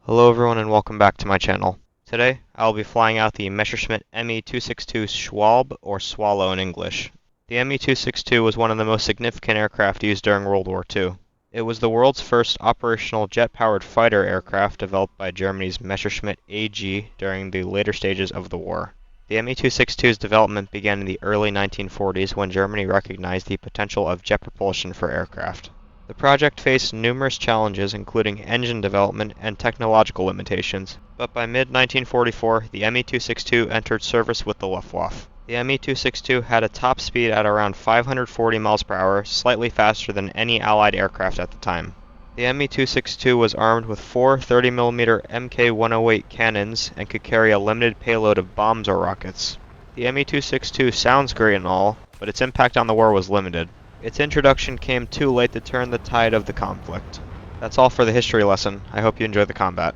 Hello everyone and welcome back to my channel. Today, I'll be flying out the Messerschmitt Me-262 Schwalbe, or Swallow in English. The Me-262 was one of the most significant aircraft used during World War II. It was the world's first operational jet-powered fighter aircraft developed by Germany's Messerschmitt AG during the later stages of the war. The Me-262's development began in the early 1940s when Germany recognized the potential of jet propulsion for aircraft. The project faced numerous challenges, including engine development and technological limitations, but by mid-1944, the Me-262 entered service with the Luftwaffe. The Me-262 had a top speed at around 540 miles per hour, slightly faster than any Allied aircraft at the time. The Me-262 was armed with four 30mm Mk-108 cannons and could carry a limited payload of bombs or rockets. The Me-262 sounds great and all, but its impact on the war was limited. Its introduction came too late to turn the tide of the conflict. That's all for the history lesson. I hope you enjoy the combat.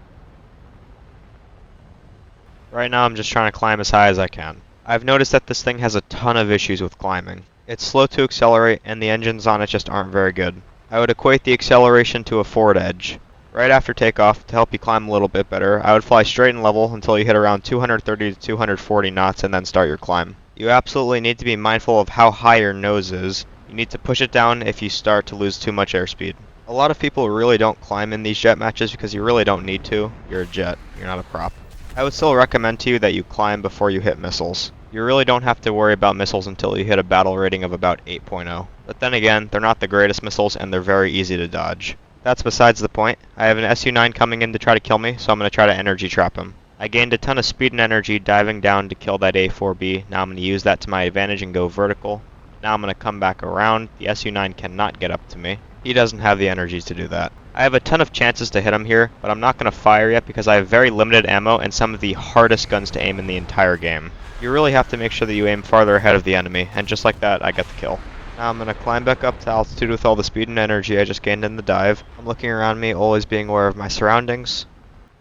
Right now I'm just trying to climb as high as I can. I've noticed that this thing has a ton of issues with climbing. It's slow to accelerate and the engines on it just aren't very good. I would equate the acceleration to a forward edge. Right after takeoff, to help you climb a little bit better, I would fly straight and level until you hit around 230 to 240 knots and then start your climb. You absolutely need to be mindful of how high your nose is. You need to push it down if you start to lose too much airspeed. A lot of people really don't climb in these jet matches because you really don't need to. You're a jet, you're not a prop. I would still recommend to you that you climb before you hit missiles. You really don't have to worry about missiles until you hit a battle rating of about 8.0. But then again, they're not the greatest missiles and they're very easy to dodge. That's besides the point. I have an Su-9 coming in to try to kill me, so I'm going to try to energy trap him. I gained a ton of speed and energy diving down to kill that A-4B. Now I'm going to use that to my advantage and go vertical. Now I'm going to come back around. The Su-9 cannot get up to me. He doesn't have the energies to do that. I have a ton of chances to hit him here, but I'm not going to fire yet because I have very limited ammo and some of the hardest guns to aim in the entire game. You really have to make sure that you aim farther ahead of the enemy, and just like that, I get the kill. Now I'm going to climb back up to altitude with all the speed and energy I just gained in the dive. I'm looking around me, always being aware of my surroundings.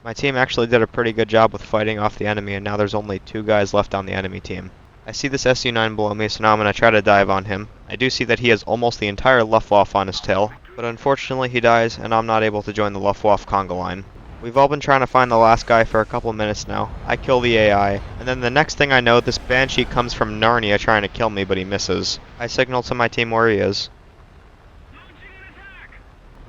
My team actually did a pretty good job with fighting off the enemy, and now there's only 2 guys left on the enemy team. I see this Su-9 below me, so now I'm going to try to dive on him. I do see that he has almost the entire Luftwaffe on his tail, but unfortunately he dies and I'm not able to join the Luftwaffe conga line. We've all been trying to find the last guy for a couple minutes now. I kill the AI, and then the next thing I know, this Banshee comes from Narnia trying to kill me, but he misses. I signal to my team where he is.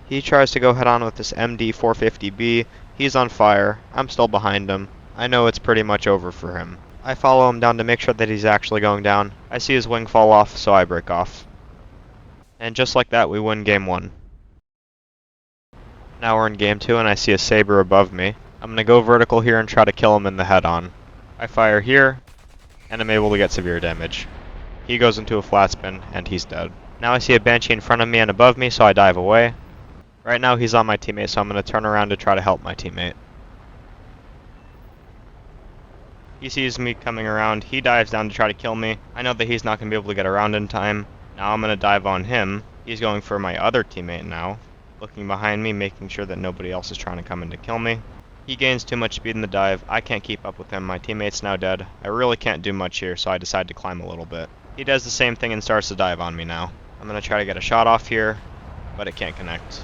He tries to go head on with this MD-450B. He's on fire. I'm still behind him. I know it's pretty much over for him. I follow him down to make sure that he's actually going down. I see his wing fall off, so I break off. And just like that, we win game 1. Now we're in game 2 and I see a Sabre above me. I'm going to go vertical here and try to kill him in the head-on. I fire here, and I'm able to get severe damage. He goes into a flat spin, and he's dead. Now I see a Banshee in front of me and above me, so I dive away. Right now he's on my teammate, so I'm going to turn around to try to help my teammate. He sees me coming around, he dives down to try to kill me. I know that he's not going to be able to get around in time. Now I'm going to dive on him. He's going for my other teammate now. Looking behind me, making sure that nobody else is trying to come in to kill me. He gains too much speed in the dive. I can't keep up with him. My teammate's now dead. I really can't do much here, so I decide to climb a little bit. He does the same thing and starts to dive on me now. I'm going to try to get a shot off here, but it can't connect.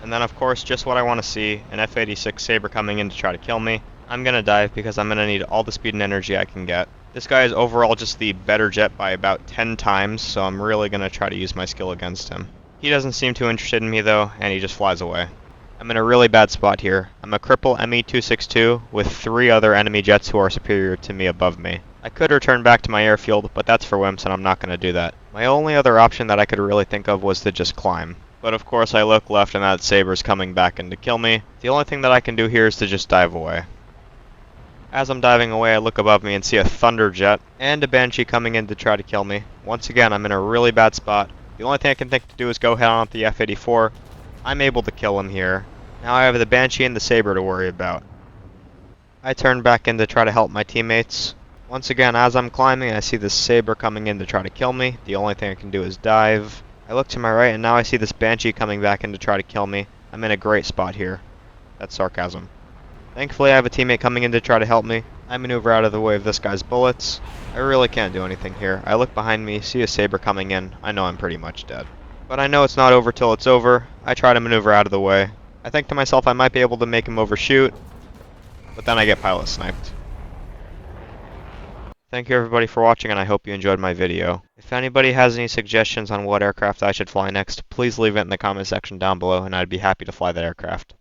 And then of course, just what I want to see, an F-86 Sabre coming in to try to kill me. I'm going to dive because I'm going to need all the speed and energy I can get. This guy is overall just the better jet by about 10 times, so I'm really going to try to use my skill against him. He doesn't seem too interested in me though, and he just flies away. I'm in a really bad spot here. I'm a cripple Me-262 with 3 other enemy jets who are superior to me above me. I could return back to my airfield, but that's for wimps and I'm not going to do that. My only other option that I could really think of was to just climb. But of course I look left and that Sabre's coming back in to kill me. The only thing that I can do here is to just dive away. As I'm diving away, I look above me and see a Thunderjet and a Banshee coming in to try to kill me. Once again, I'm in a really bad spot. The only thing I can think to do is go head on with the F-84. I'm able to kill him here. Now I have the Banshee and the Sabre to worry about. I turn back in to try to help my teammates. Once again, as I'm climbing, I see this Sabre coming in to try to kill me. The only thing I can do is dive. I look to my right and now I see this Banshee coming back in to try to kill me. I'm in a great spot here. That's sarcasm. Thankfully I have a teammate coming in to try to help me. I maneuver out of the way of this guy's bullets. I really can't do anything here. I look behind me, see a Sabre coming in. I know I'm pretty much dead. But I know it's not over till it's over. I try to maneuver out of the way. I think to myself I might be able to make him overshoot, but then I get pilot sniped. Thank you everybody for watching, and I hope you enjoyed my video. If anybody has any suggestions on what aircraft I should fly next, please leave it in the comment section down below and I'd be happy to fly that aircraft.